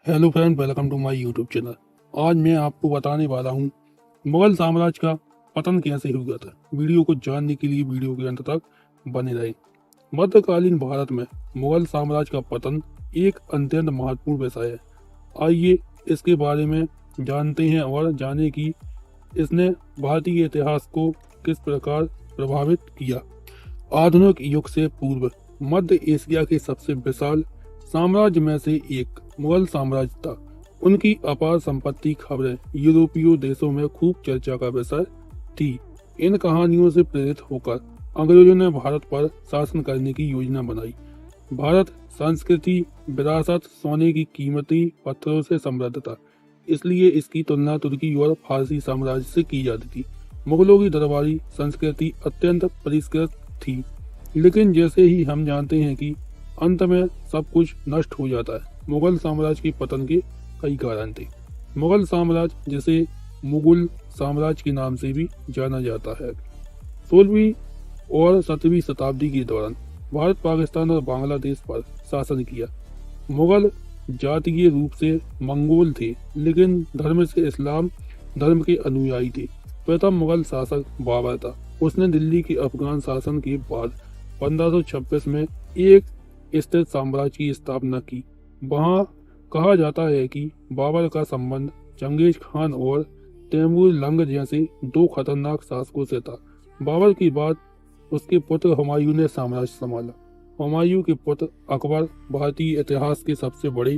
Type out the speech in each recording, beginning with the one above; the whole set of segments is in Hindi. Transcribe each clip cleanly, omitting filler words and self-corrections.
Hello friend, welcome to my YouTube channel. आज मैं आपको बताने वाला हूँ मुगल साम्राज्य का पतन कैसे हुआ था। वीडियो को जानने के लिए वीडियो के अंत तक बने रहें। मध्यकालीन भारत में मुगल साम्राज्य का पतन एक अत्यंत महत्वपूर्ण विषय है। आइए इसके बारे में जानते हैं और जाने कि इसने भारतीय इतिहास को किस प्रकार प्रभावित किया। आधुनिक युग से पूर्व मध्य एशिया के सबसे विशाल साम्राज्य में से एक मुगल साम्राज्य था। उनकी अपार संपत्ति खबरें यूरोपीय देशों में खूब चर्चा का विषय थी। इन कहानियों से प्रेरित होकर अंग्रेजों ने भारत पर शासन करने की योजना बनाई। भारत संस्कृति, विरासत, सोने की कीमती पत्थरों से समृद्ध था, इसलिए इसकी तुलना तुर्की और फारसी साम्राज्य से की जाती थी। मुगलों की दरबारी संस्कृति अत्यंत परिष्कृत थी, लेकिन जैसे ही हम जानते हैं कि अंत में सब कुछ नष्ट हो जाता है। मुगल साम्राज्य के पतन के कई कारण थे। मुगल साम्राज्य, जिसे मुगल साम्राज्य के नाम से भी जाना जाता है, 16वीं और 17वीं शताब्दी के दौरान भारत, पाकिस्तान और बांग्लादेश पर शासन किया। मुगल जातीय रूप से मंगोल थे, लेकिन धर्म से इस्लाम धर्म के अनुयायी थे। प्रथम मुगल शासक बाबर था। उसने दिल्ली के अफगान शासन के बाद 1526 में एक स्थिर साम्राज्य की स्थापना की। वहाँ कहा जाता है कि बाबर का संबंध चंगेज खान और तैमूर लंग जैसे दो खतरनाक शासकों से था। बाबर के बाद उसके पुत्र हुमायूं ने साम्राज्य संभाला। हुमायूं के पुत्र अकबर भारतीय इतिहास के सबसे बड़े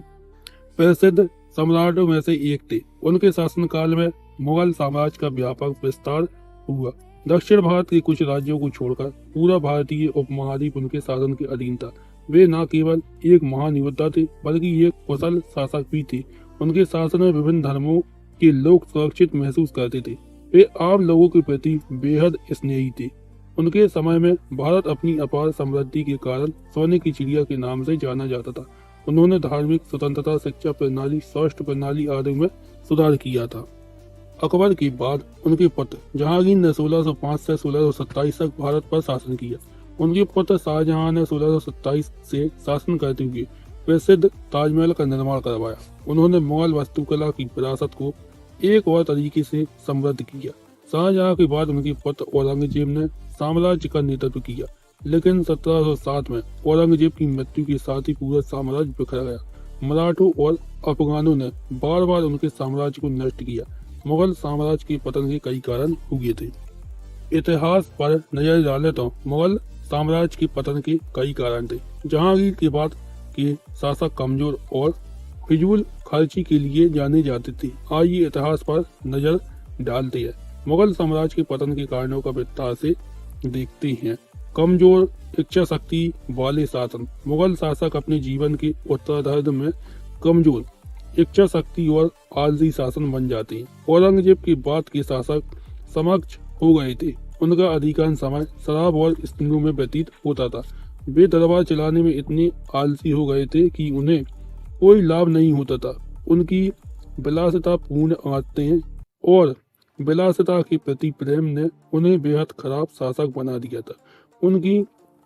प्रसिद्ध सम्राटों में से एक थे। उनके शासनकाल में मुगल साम्राज्य का व्यापक विस्तार हुआ। दक्षिण भारत के कुछ राज्यों को छोड़कर पूरा भारतीय उपमहाद्वीप उनके शासन के अधीन था। वे न केवल एक महान योद्धा थे, बल्कि एक कुशल शासक भी थे। उनके शासन में विभिन्न धर्मों के लोग सुरक्षित महसूस करते थे। वे आम लोगों के प्रति बेहद स्नेही थे। उनके समय में भारत अपनी अपार समृद्धि के कारण सोने की चिड़िया के नाम से जाना जाता था। उन्होंने धार्मिक स्वतंत्रता, शिक्षा प्रणाली, स्वास्थ्य प्रणाली आदि में सुधार किया था। अकबर के बाद उनके पुत्र जहांगीर ने 1605 से 1627 तक भारत पर शासन किया। उनके पुत्र शाहजहां ने 1627 से शासन करते हुए प्रसिद्ध ताजमहल का निर्माण करवाया। उन्होंने मुगल वास्तुकला की विरासत को एक और तरीके से समृद्ध किया। शाहजहां के बाद उनके पुत्र औरंगजेब ने साम्राज्य का नेतृत्व किया, लेकिन 1707 में औरंगजेब की मृत्यु के साथ ही पूरा साम्राज्य बिखर गया। मराठों और अफगानों ने बार बार उनके साम्राज्य को नष्ट किया। मुगल साम्राज्य के पतन के कई कारण हुए थे। इतिहास पर नजर डालें तो मुगल साम्राज्य के पतन के कई कारण थे। जहांगीर के बाद के शासक कमजोर और फिजूल खर्ची के लिए जाने जाते थे। आइए इतिहास पर नजर डालते हैं। मुगल साम्राज्य के पतन के कारणों का विस्तार से देखते हैं। कमजोर इच्छा शक्ति वाले शासन। मुगल शासक अपने जीवन के उत्तरार्ध में कमजोर इच्छा शक्ति और आलसी शासन बन जाते हैं। औरंगजेब के बाद के शासक समक्ष हो गए थे। उनका अधिकांश समय शराब और स्त्रियों में व्यतीत होता था। वे दरबार चलाने में इतने आलसी हो गए थे कि उन्हें कोई लाभ नहीं होता था। उनकी विलासिता पूर्ण आदतें और विलासिता के प्रति प्रेम ने उन्हें बेहद खराब शासक बना दिया था। उनकी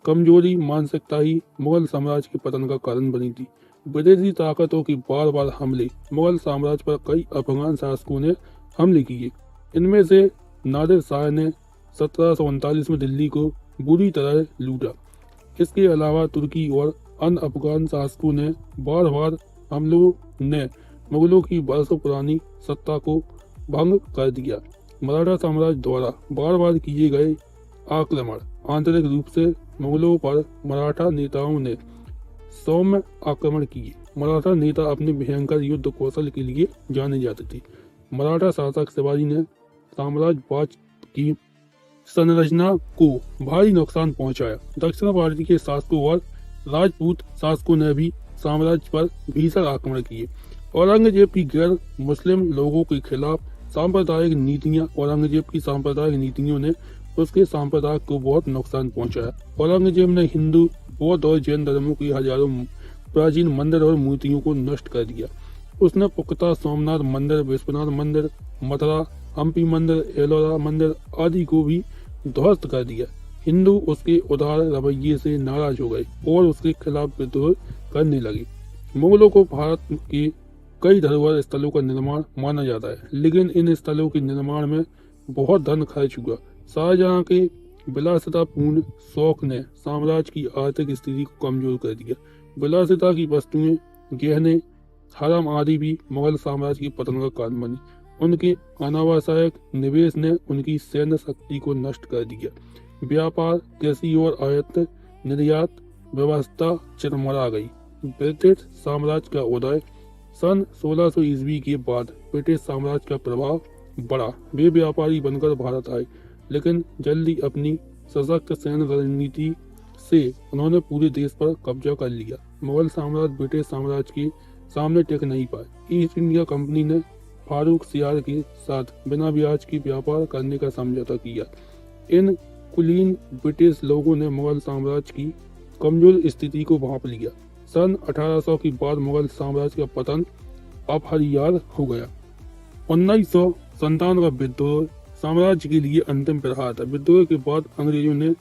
कमजोरी मानसिकता ही मुगल साम्राज्य के पतन का कारण बनी थी। विदेशी ताकतों के बार बार हमले। मुगल साम्राज्य पर कई अफगान शासकों ने हमले किए। इनमें से नादिर शाह ने 1739 में दिल्ली को बुरी तरह लूटा। इसके अलावा तुर्की और अन्य अफगान शासकों ने बार बार हमलों ने मुगलों की बरसों पुरानी सत्ता को भंग कर दिया। मराठा साम्राज्य द्वारा बार बार किए गए आक्रमण। आंतरिक रूप से मुगलों पर मराठा नेताओं ने सौम्य आक्रमण किए। मराठा नेता अपने भयंकर युद्ध कौशल के लिए जाने जाते थे। मराठा शासक शिवाजी ने साम्राज्यवाद की संरचना को भारी नुकसान पहुंचाया। दक्षिण भारतीय शासकों और राजपूत शासकों ने भी साम्राज्य पर भीषण आक्रमण किए। औरंगजेब की गैर मुस्लिम लोगों के खिलाफ सांप्रदायिक नीतियां। औरंगजेब की सांप्रदायिक नीतियों ने उसके सांप्रदाय को बहुत नुकसान पहुंचाया। औरंगजेब ने हिंदू, बौद्ध और जैन धर्मों की हजारों प्राचीन मंदिर और मूर्तियों को नष्ट कर दिया। उसने पुख्ता सोमनाथ मंदिर, विश्वनाथ मंदिर, मथुरा हम्पी मंदिर, एलोरा मंदिर आदि को भी ध्वस्त कर दिया। हिंदू उसके उदार रवैये से नाराज हो गए और उसके खिलाफ विद्रोह करने लगे। मुगलों को भारत के कई धरोहर स्थलों का निर्माण माना जाता है, लेकिन इन स्थलों के निर्माण में बहुत धन खर्च हुआ। शाहजहां के विलासितापूर्ण शौक ने साम्राज्य की आर्थिक स्थिति को कमजोर कर दिया। विलासिता की वस्तुएं, गहने, हरम आदि भी मुगल साम्राज्य के पतन का कारण बनी। उनके अनावश्यक निवेश ने उनकी सैन्य शक्ति को नष्ट कर दिया। व्यापार, कृषि और आयात निर्यात व्यवस्था चरमरा गई। ब्रिटिश साम्राज्य का उदय सन 1600 ईस्वी के बाद ब्रिटिश साम्राज्य का प्रभाव बढ़ा। वे व्यापारी बनकर भारत आए, लेकिन जल्दी अपनी सशक्त सैन्य रणनीति से उन्होंने पूरे देश पर कब्जा कर लिया। मुगल साम्राज्य ब्रिटिश साम्राज्य के सामने टिक नहीं पाए। ईस्ट इंडिया कंपनी ने फारूक सियार के साथ बिना ब्याज के व्यापार करने का समझौता किया। इन कुलीन ब्रिटिश लोगों ने मुगल साम्राज्य की कमजोर स्थिति को भांप लिया। सन 1800 के बाद मुगल साम्राज्य का पतन अपरिहार्य हो गया। 1957 का विद्रोह साम्राज्य के लिए अंतिम प्रहार था। विद्रोह के बाद अंग्रेजों ने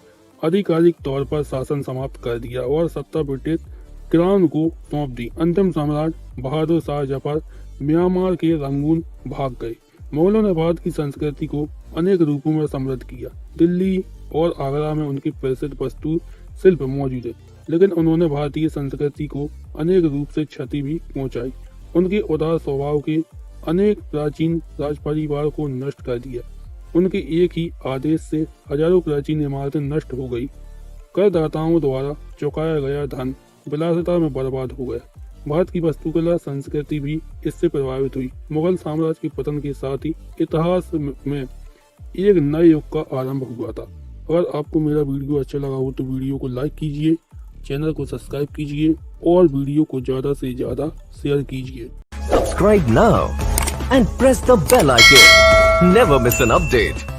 आधिकारिक तौर पर शासन समाप्त कर दिया और सत्ता ब्रिटिश क्राउन को सौंप दी। अंतिम सम्राट बहादुर शाह जफर म्यांमार के रंगून भाग गए। मुगलों ने भारत की संस्कृति को अनेक रूपों में समृद्ध किया। दिल्ली और आगरा में उनके प्रसिद्ध वस्तु शिल्प मौजूद है, लेकिन उन्होंने भारतीय संस्कृति को अनेक रूप से क्षति भी पहुंचाई। उनके उदार स्वभाव के अनेक प्राचीन राज परिवार को नष्ट कर दिया। उनके एक ही आदेश से हजारों प्राचीन इमारतें नष्ट हो गई। करदाताओं द्वारा चुकाया गया धन विलासिता में बर्बाद हो गया। भारत की वास्तुकला संस्कृति भी इससे प्रभावित हुई। मुगल साम्राज्य के पतन के साथ ही इतिहास में एक नए युग का आरंभ हुआ था। अगर आपको मेरा वीडियो अच्छा लगा हो तो वीडियो को लाइक कीजिए, चैनल को सब्सक्राइब कीजिए और वीडियो को ज्यादा से ज्यादा शेयर कीजिए। Subscribe now and press the bell icon. Never miss an update.